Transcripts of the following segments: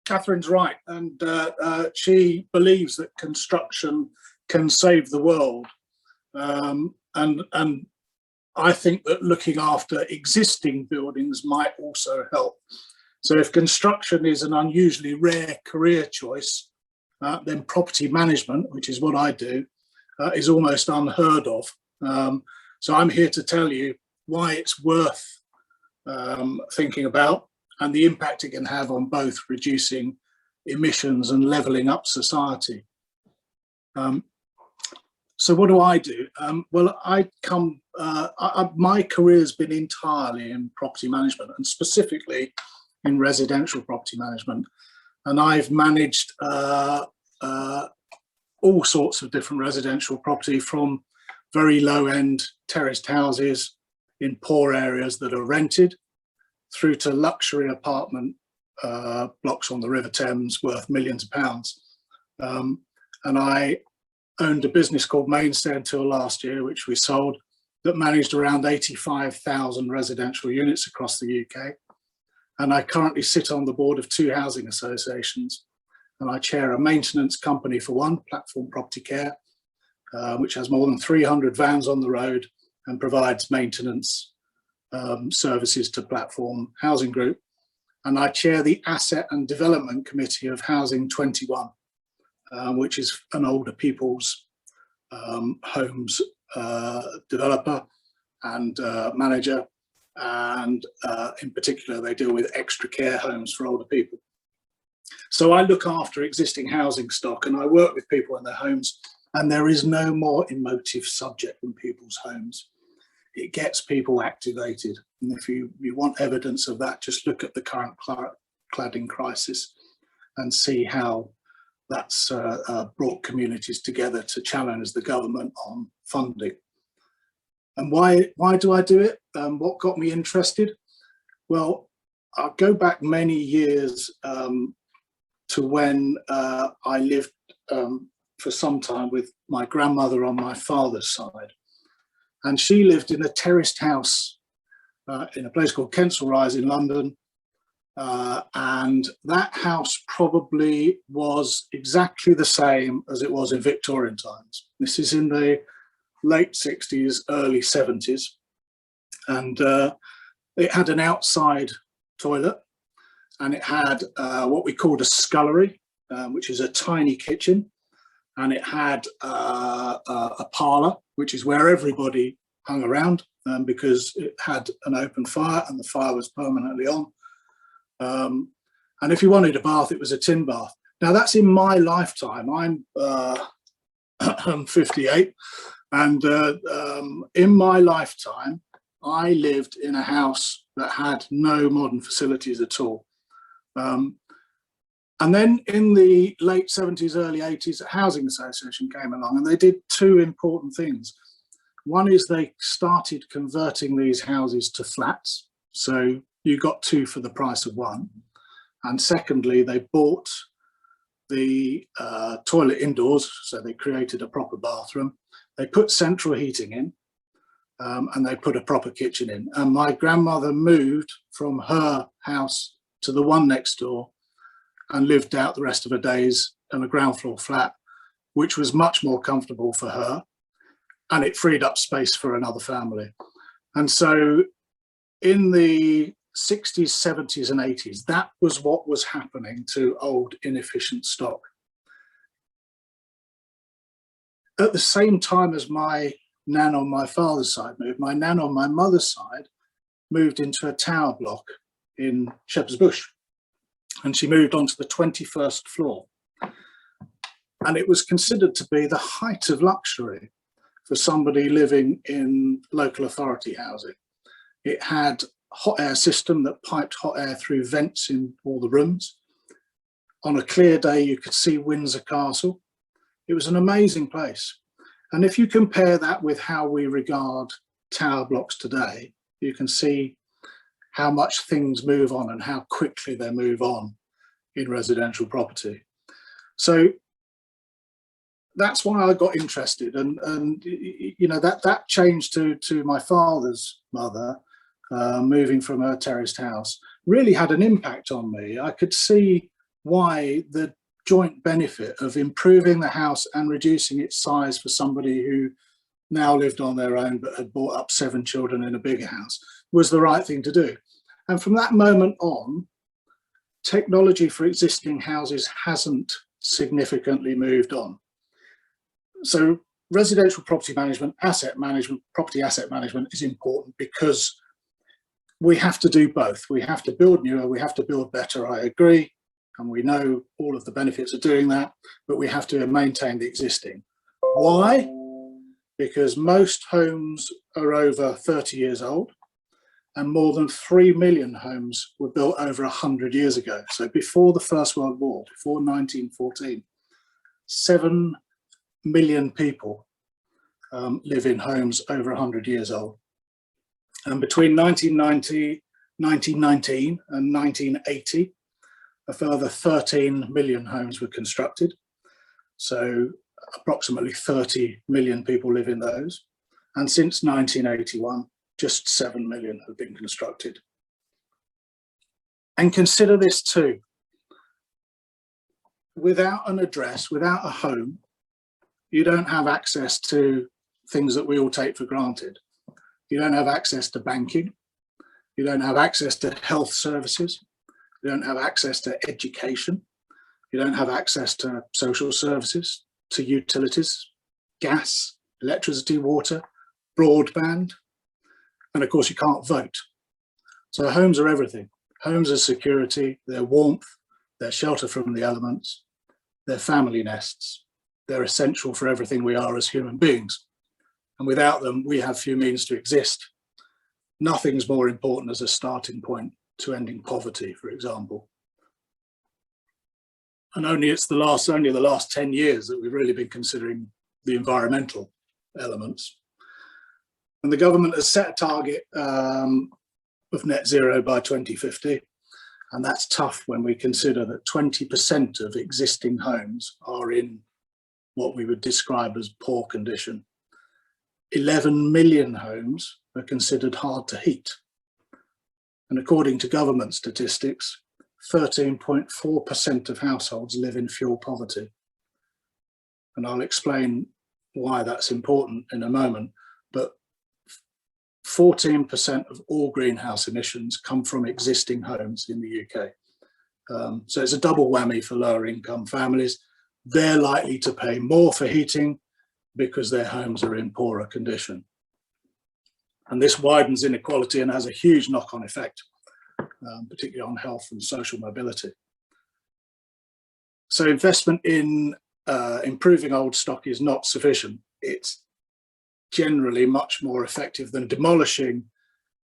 Catherine's right, and she believes that construction can save the world, and I think that looking after existing buildings might also help. So if construction is an unusually rare career choice, then property management, which is what I do, is almost unheard of. So I'm here to tell you why it's worth thinking about, and the impact it can have on both reducing emissions and levelling up society. So what do I do? Well, my career has been entirely in property management, and specifically in residential property management. And I've managed all sorts of different residential property, from very low-end terraced houses in poor areas that are rented, through to luxury apartment blocks on the River Thames worth millions of pounds. And I owned a business called Mainstay until last year, which we sold, that managed around 85,000 residential units across the UK. And I currently sit on the board of 2 housing associations, and I chair a maintenance company for one, Platform Property Care, which has more than 300 vans on the road and provides maintenance services to Platform Housing Group. And I chair the Asset and Development Committee of Housing 21, which is an older people's homes developer and manager. And in particular, they deal with extra care homes for older people. So I look after existing housing stock, and I work with people in their homes, and there is no more emotive subject than people's homes. It gets people activated. And if you want evidence of that, just look at the current cladding crisis and see how that's brought communities together to challenge the government on funding. And why do I do it? What got me interested? Well, I'll go back many years to when I lived for some time with my grandmother on my father's side. And she lived in a terraced house in a place called Kensal Rise in London. And that house probably was exactly the same as it was in Victorian times. This is in the late 60s, early 70s. And it had an outside toilet, and it had what we called a scullery, which is a tiny kitchen. And it had a parlour, which is where everybody hung around, because it had an open fire and the fire was permanently on. And if you wanted a bath, it was a tin bath. Now that's in my lifetime. I'm 58, and in my lifetime, I lived in a house that had no modern facilities at all. And then in the late 70s, early 80s, a housing association came along, and they did 2 important things. One is they started converting these houses to flats. So you got 2 for the price of 1. And secondly, they bought the toilet indoors. So they created a proper bathroom. They put central heating in, and they put a proper kitchen in. And my grandmother moved from her house to the one next door and lived out the rest of her days in a ground floor flat, which was much more comfortable for her, and it freed up space for another family. And so in the 60s, 70s and 80s, that was what was happening to old, inefficient stock. At the same time as my nan on my father's side moved, my nan on my mother's side moved into a tower block in Shepherd's Bush. And she moved onto the 21st floor. And it was considered to be the height of luxury for somebody living in local authority housing. It had a hot air system that piped hot air through vents in all the rooms. On a clear day, you could see Windsor Castle. It was an amazing place. And if you compare that with how we regard tower blocks today, you can see how much things move on and how quickly they move on in residential property. So that's why I got interested, and you know, that change to my father's mother, moving from her terraced house, really had an impact on me. I could see why the joint benefit of improving the house and reducing its size for somebody who now lived on their own but had brought up 7 children in a bigger house was the right thing to do. And from that moment on, technology for existing houses hasn't significantly moved on. So residential property management, property asset management is important because we have to do both. We have to build newer, we have to build better, I agree. And we know all of the benefits of doing that, but we have to maintain the existing. Why? Because most homes are over 30 years old, and more than 3 million homes were built over 100 years ago. So before the First World War, before 1914, 7 million people live in homes over 100 years old. And between 1919 and 1980, a further 13 million homes were constructed. So approximately 30 million people live in those. And since 1981, just 7 million have been constructed. And consider this too. Without an address, without a home, you don't have access to things that we all take for granted. You don't have access to banking. You don't have access to health services. You don't have access to education. You don't have access to social services, to utilities, gas, electricity, water, broadband. And of course, you can't vote. So homes are everything. Homes are security, they're warmth, they're shelter from the elements, they're family nests. They're essential for everything we are as human beings. And without them, we have few means to exist. Nothing's more important as a starting point to ending poverty, for example. And only the last 10 years that we've really been considering the environmental elements. And the government has set a target of net zero by 2050. And that's tough when we consider that 20% of existing homes are in what we would describe as poor condition. 11 million homes are considered hard to heat. And according to government statistics, 13.4% of households live in fuel poverty. And I'll explain why that's important in a moment, but 14% of all greenhouse emissions come from existing homes in the UK. So it's a double whammy for lower income families. They're likely to pay more for heating because their homes are in poorer condition. And this widens inequality and has a huge knock-on effect, particularly on health and social mobility. So investment in improving old stock is not sufficient. It's generally much more effective than demolishing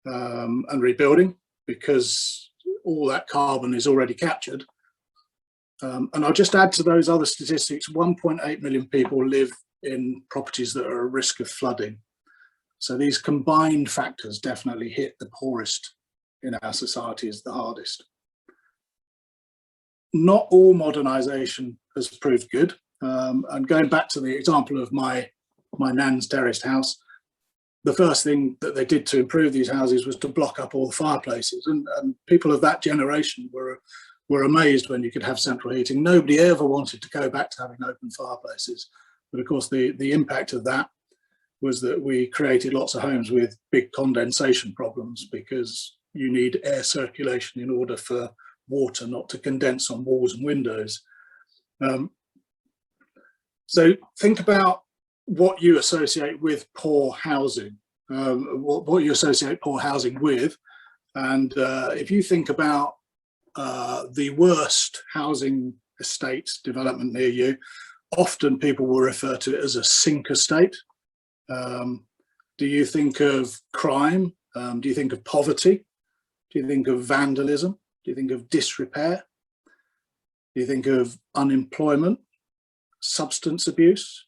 and rebuilding, because all that carbon is already captured. And I'll just add to those other statistics, 1.8 million people live in properties that are at risk of flooding. So these combined factors definitely hit the poorest in our societies the hardest. Not all modernisation has proved good. And going back to the example of my nan's terraced house, the first thing that they did to improve these houses was to block up all the fireplaces. And people of that generation were amazed when you could have central heating. Nobody ever wanted to go back to having open fireplaces. But of course, the impact of that was that we created lots of homes with big condensation problems, because you need air circulation in order for water not to condense on walls and windows. So think about what you associate with poor housing, what you associate poor housing with. And if you think about the worst housing estate development near you, often people will refer to it as a sink estate. Do you think of crime? Do you think of poverty? Do you think of vandalism? Do you think of disrepair? Do you think of unemployment, substance abuse,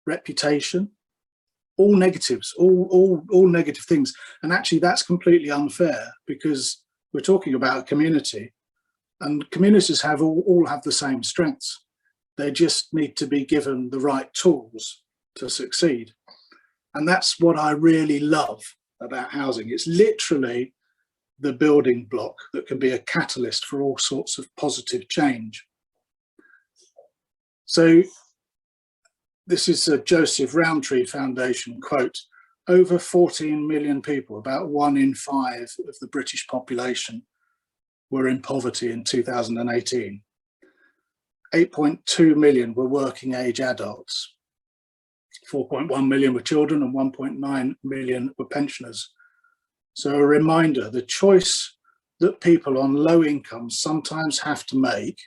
reputation? All negatives, all negative things. And actually that's completely unfair, because we're talking about a community, and communities all have the same strengths. They just need to be given the right tools to succeed. And that's what I really love about housing. It's literally the building block that can be a catalyst for all sorts of positive change. So this is a Joseph Rowntree Foundation quote. Over 14 million people, about 1 in 5 of the British population, were in poverty in 2018. 8.2 million were working age adults. 4.1 million were children and 1.9 million were pensioners. So a reminder, the choice that people on low incomes sometimes have to make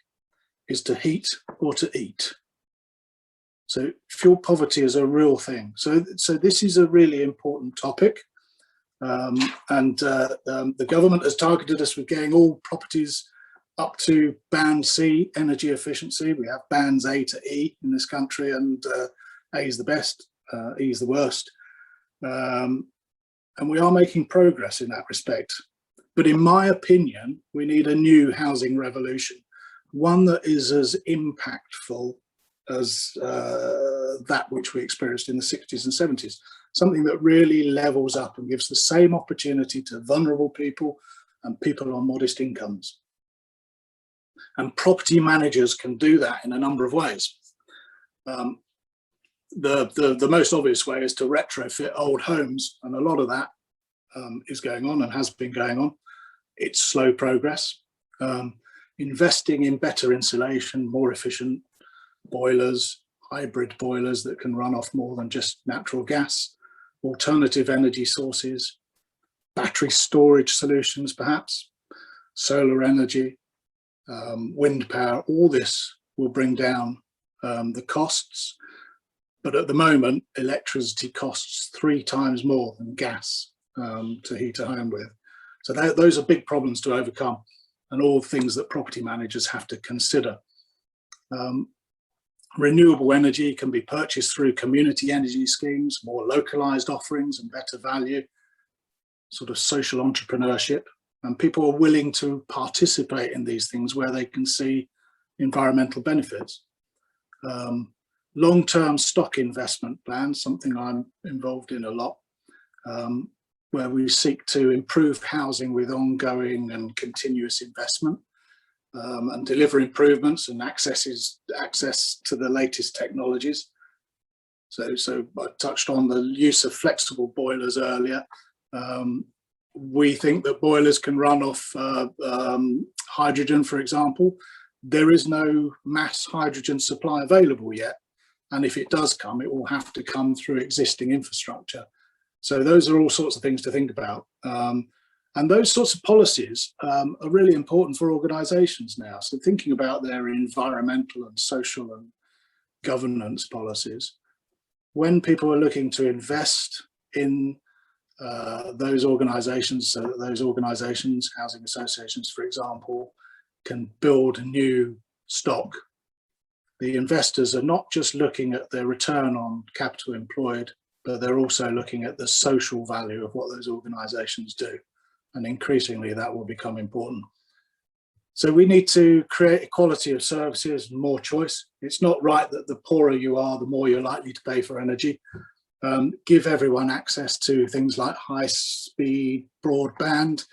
is to heat or to eat. So fuel poverty is a real thing. So this is a really important topic. The government has targeted us with getting all properties up to band C energy efficiency. We have bands A to E in this country, and A is the best, E is the worst. And we are making progress in that respect. But in my opinion, we need a new housing revolution, one that is as impactful as that which we experienced in the 60s and 70s, something that really levels up and gives the same opportunity to vulnerable people and people on modest incomes. And property managers can do that in a number of ways. The most obvious way is to retrofit old homes, and a lot of that is going on and has been going on. It's slow progress. Investing in better insulation, more efficient boilers, hybrid boilers that can run off more than just natural gas, alternative energy sources, battery storage solutions perhaps, solar energy, wind power, all this will bring down the costs. But at the moment, electricity costs 3 times more than gas to heat a home with. So those are big problems to overcome, and all things that property managers have to consider. Renewable energy can be purchased through community energy schemes, more localized offerings and better value, sort of social entrepreneurship. And people are willing to participate in these things where they can see environmental benefits. Long-term stock investment plans, something I'm involved in a lot, where we seek to improve housing with ongoing and continuous investment, and deliver improvements and access to the latest technologies. So I touched on the use of flexible boilers earlier. We think that boilers can run off hydrogen, for example. There is no mass hydrogen supply available yet. And if it does come, it will have to come through existing infrastructure. So those are all sorts of things to think about. And those sorts of policies are really important for organisations now. So thinking about their environmental and social and governance policies, when people are looking to invest in those organisations, so that those organisations, housing associations, for example, can build new stock, the investors are not just looking at their return on capital employed, but they're also looking at the social value of what those organisations do. And increasingly that will become important. So we need to create equality of services and more choice. It's not right that the poorer you are, the more you're likely to pay for energy. Give everyone access to things like high-speed broadband,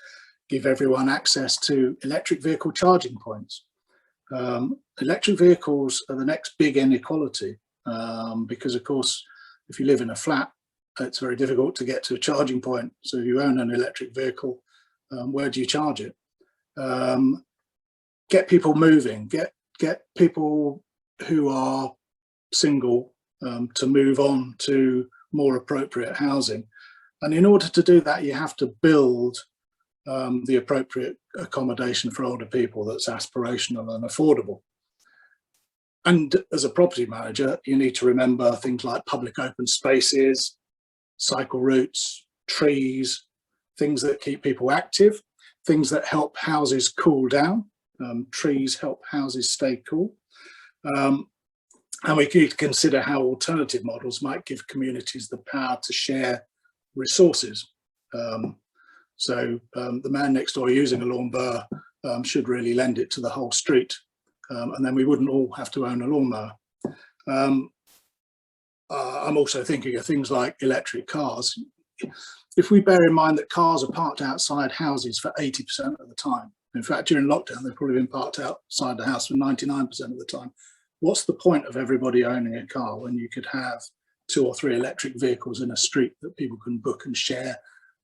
give everyone access to electric vehicle charging points. Electric vehicles are the next big inequality, because of course, if you live in a flat, it's very difficult to get to a charging point. So if you own an electric vehicle, where do you charge it? Get people moving, get people who are single to move on to more appropriate housing. And in order to do that, you have to build the appropriate accommodation for older people that's aspirational and affordable. And as a property manager, you need to remember things like public open spaces, cycle routes, trees, things that keep people active, things that help houses cool down. Trees help houses stay cool. And we need to consider how alternative models might give communities the power to share resources. So the man next door using a lawnmower should really lend it to the whole street. And then we wouldn't all have to own a lawnmower. I'm also thinking of things like electric cars. if we bear in mind that cars are parked outside houses for 80% of the time, in fact, during lockdown, they've probably been parked outside the house for 99% of the time. What's the point of everybody owning a car when you could have 2 or 3 electric vehicles in a street that people can book and share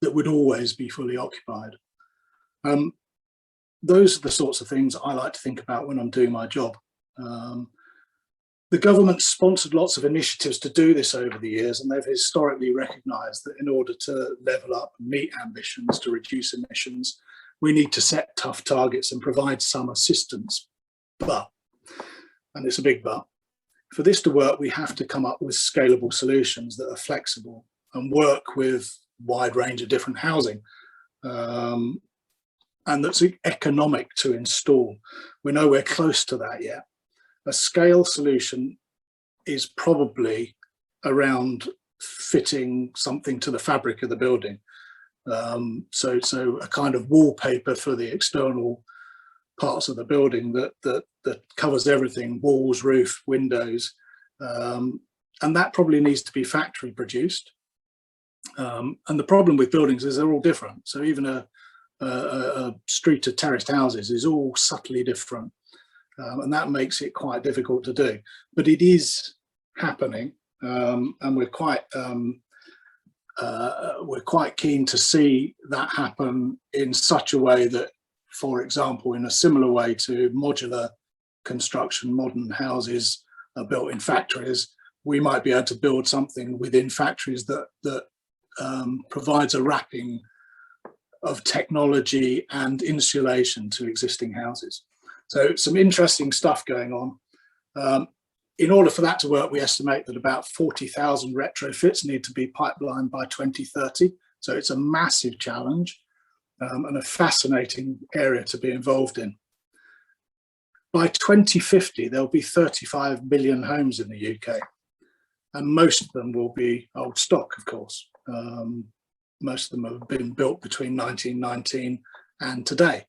that would always be fully occupied? Those are the sorts of things I like to think about when I'm doing my job. The government sponsored lots of initiatives to do this over the years, and they've historically recognised that in order to level up and meet ambitions to reduce emissions, we need to set tough targets and provide some assistance. But, and it's a big but, for this to work, we have to come up with scalable solutions that are flexible and work with a wide range of different housing, and that's economic to install. We're nowhere close to that yet. A scale solution is probably around fitting something to the fabric of the building. So a kind of wallpaper for the external parts of the building that covers everything: walls, roof, windows, and that probably needs to be factory produced. And the problem with buildings is they're all different. So even a street of terraced houses is all subtly different. And that makes it quite difficult to do, but it is happening, and we're quite keen to see that happen in such a way that, for example, in a similar way to modular construction, modern houses are built in factories, we might be able to build something within factories that provides a wrapping of technology and insulation to existing houses. So some interesting stuff going on. In order for that to work, we estimate that about 40,000 retrofits need to be pipelined by 2030. So it's a massive challenge, and a fascinating area to be involved in. By 2050, there'll be 35 million homes in the UK, and most of them will be old stock, of course. Most of them have been built between 1919 and today.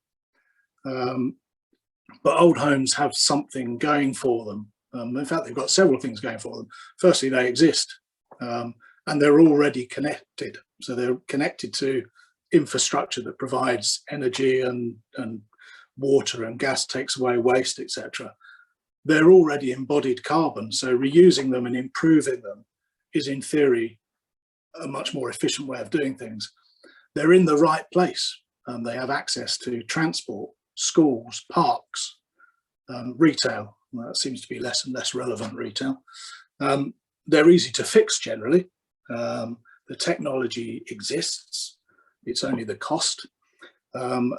But old homes have something going for them. In fact, they've got several things going for them. Firstly, they exist, and they're already connected. So they're connected to infrastructure that provides energy and water and gas, takes away waste, etc. They're already embodied carbon, so reusing them and improving them is, in theory, a much more efficient way of doing things. They're in the right place. They have access to transport, schools, parks, retail. Well, that seems to be less and less relevant, retail. They're easy to fix generally. The technology exists. It's only the cost.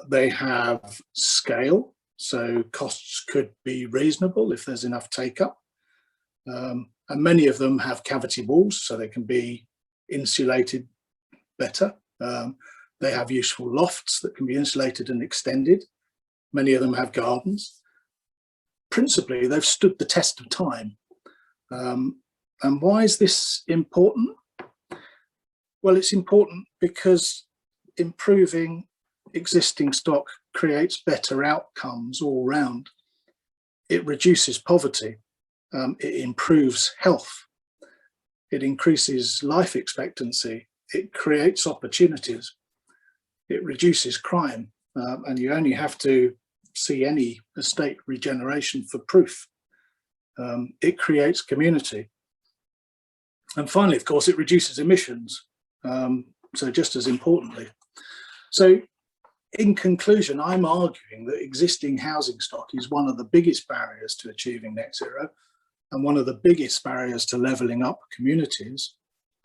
They have scale, so costs could be reasonable if there's enough take-up. And many of them have cavity walls, so they can be insulated better. They have useful lofts that can be insulated and extended. Many of them have gardens. Principally, they've stood the test of time. And why is this important? Well, it's important because improving existing stock creates better outcomes all round. It reduces poverty. It improves health. It increases life expectancy. It creates opportunities. It reduces crime. And you only have to see any estate regeneration for proof. It creates community. And finally, of course, it reduces emissions. So just as importantly. So in conclusion, I'm arguing that existing housing stock is one of the biggest barriers to achieving net zero and one of the biggest barriers to levelling up communities,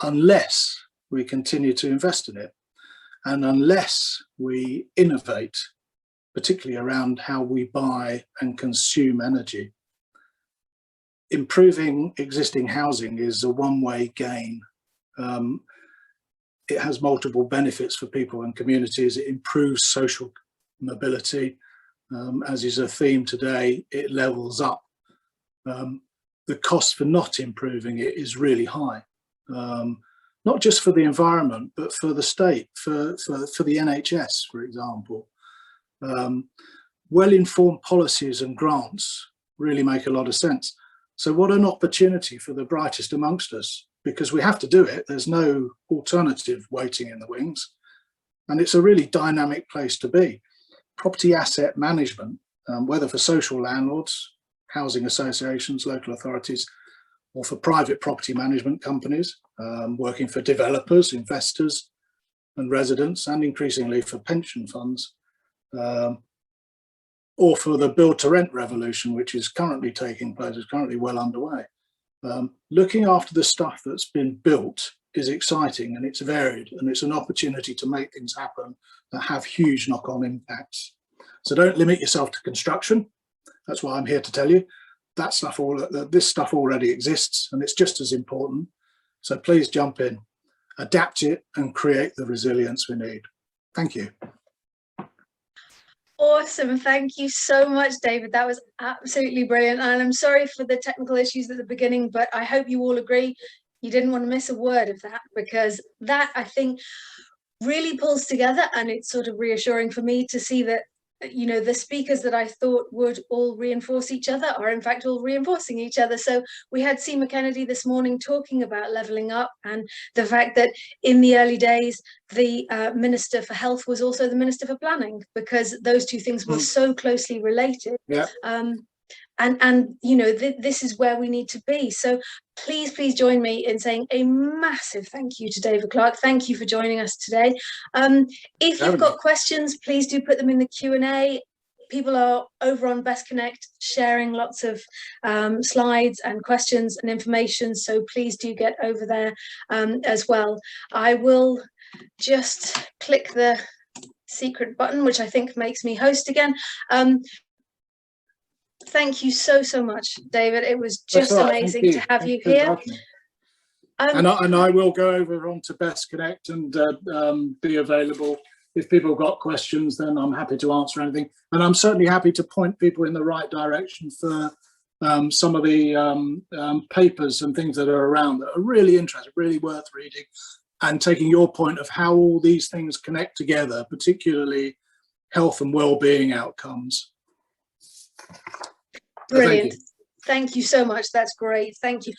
unless we continue to invest in it and unless we innovate, particularly around how we buy and consume energy. Improving existing housing is a one-way gain. It has multiple benefits for people and communities. It improves social mobility. As is a theme today, it levels up. The cost for not improving it is really high, not just for the environment, but for the state, for the NHS, for example. Well-informed policies and grants really make a lot of sense. So what an opportunity for the brightest amongst us because we have to do it. There's no alternative waiting in the wings. And it's a really dynamic place to be. Property asset management, whether for social landlords, housing associations, local authorities, or for private property management companies, working for developers, investors and residents, and increasingly for pension funds, or for the build to rent revolution, which is currently taking place, is currently well underway. Looking after the stuff that's been built is exciting, and it's varied, and it's an opportunity to make things happen that have huge knock-on impacts. So don't limit yourself to construction. That's why I'm here to tell you that stuff, this stuff already exists, and it's just as important. So please jump in, adapt it, and create the resilience we need. Thank you. Awesome. Thank you so much, David. That was absolutely brilliant. And I'm sorry for the technical issues at the beginning, but I hope you all agree you didn't want to miss a word of that, because that, I think, really pulls together, and it's sort of reassuring for me to see that, you know, the speakers that I thought would all reinforce each other are in fact all reinforcing each other. So we had Seema Kennedy this morning talking about levelling up, and the fact that in the early days the Minister for Health was also the Minister for Planning, because those two things were so closely related. Yeah. And you know, this is where we need to be. So please join me in saying a massive thank you to David Clark. Thank you for joining us today. If you've got questions, please do put them in the Q&A. People are over on Best Connect sharing lots of slides and questions and information, so please do get over there as well. I will just click the secret button, which I think makes me host again. Thank you so much, David. It was just amazing to have you here. And I will go over onto Best Connect and be available. If people have got questions, then I'm happy to answer anything. And I'm certainly happy to point people in the right direction for some of the papers and things that are around that are really interesting, really worth reading, and taking your point of how all these things connect together, particularly health and well-being outcomes. Brilliant. Thank you so much. That's great. Thank you.